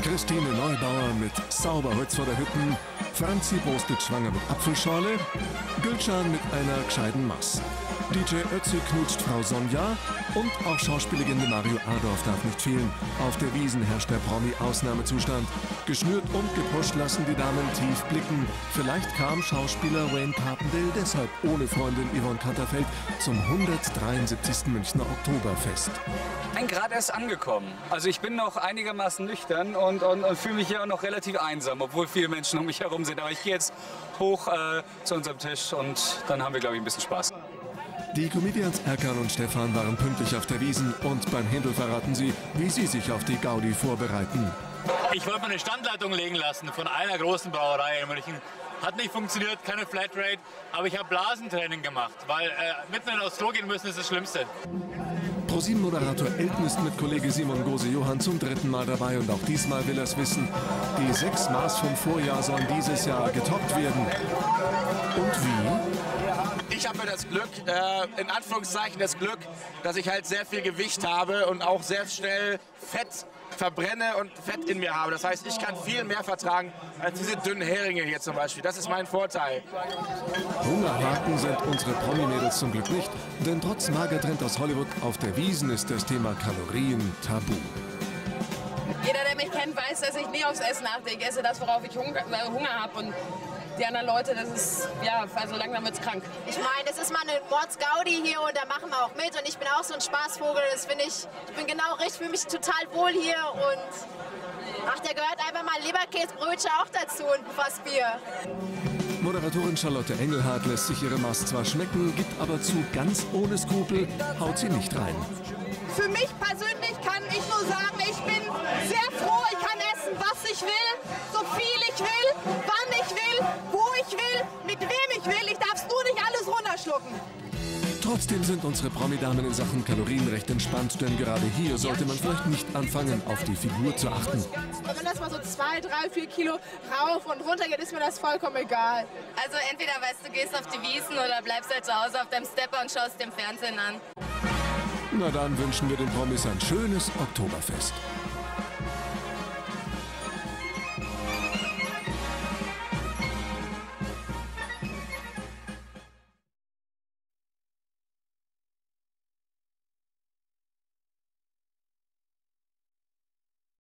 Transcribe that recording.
Christine Neubauer mit Sauberholz vor der Hütten, Franzi Brostet schwanger mit Apfelschorle, Gülcan mit einer gescheiten Maß. DJ Ötzi knutscht Frau Sonja und auch Schauspiellegende Mario Adorf darf nicht fehlen. Auf der Wiesn herrscht der Promi-Ausnahmezustand. Geschnürt und gepusht lassen die Damen tief blicken. Vielleicht kam Schauspieler Wayne Carpendale deshalb ohne Freundin Yvonne Katterfeld zum 173. Münchner Oktoberfest. Ich bin gerade erst angekommen. Also ich bin noch einigermaßen nüchtern und fühle mich hier auch noch relativ einsam, obwohl viele Menschen um mich herum sind. Aber ich gehe jetzt hoch zu unserem Tisch und dann haben wir, glaube ich, ein bisschen Spaß. Die Comedians Erkan und Stefan waren pünktlich auf der Wiesn und beim Händel verraten sie, wie sie sich auf die Gaudi vorbereiten. Ich wollte mir eine Standleitung legen lassen von einer großen Brauerei in München. Hat nicht funktioniert, keine Flatrate, aber ich habe Blasentraining gemacht, weil mitten aufs Klo gehen müssen ist das Schlimmste. ProSieben-Moderator Elton ist mit Kollege Simon Gose-Johann zum 3. Mal dabei und auch diesmal will er es wissen. Die 6 Maß vom Vorjahr sollen dieses Jahr getoppt werden. Und wie? Ich habe das Glück, in Anführungszeichen das Glück, dass ich halt sehr viel Gewicht habe und auch sehr schnell Fett verbrenne und Fett in mir habe. Das heißt, ich kann viel mehr vertragen als diese dünnen Heringe hier zum Beispiel. Das ist mein Vorteil. Hungerhaken sind unsere Promi-Mädels zum Glück nicht, denn trotz Magertrend aus Hollywood auf der Wiesn ist das Thema Kalorien tabu. Jeder, der mich kennt, weiß, dass ich nie aufs Essen achte. Ich esse das, worauf ich Hunger habe. Und die anderen Leute, das ist, ja, also langsam wird's krank. Ich meine, es ist mal eine Mordsgaudi hier und da machen wir auch mit. Und ich bin auch so ein Spaßvogel, das finde ich bin genau richtig, fühle mich total wohl hier. Und ach, da gehört einfach mal Leberkäsebrötchen auch dazu und ein Fass Bier. Moderatorin Charlotte Engelhardt lässt sich ihre Maß zwar schmecken, gibt aber zu, ganz ohne Skrupel haut sie nicht rein. Für mich persönlich kann ich nur sagen, ich bin sehr froh, ich kann essen, was ich will, so viel ich will, wann ich will, wo ich will, mit wem ich will. Ich darf es nur nicht alles runterschlucken. Trotzdem sind unsere Promi-Damen in Sachen Kalorien recht entspannt, denn gerade hier sollte man vielleicht nicht anfangen, auf die Figur zu achten. Wenn das mal so 2, 3, 4 Kilo rauf und runter geht, ist mir das vollkommen egal. Also entweder weißt du, gehst auf die Wiesn oder bleibst halt zu Hause auf deinem Stepper und schaust dem Fernsehen an. Na dann wünschen wir den Promis ein schönes Oktoberfest.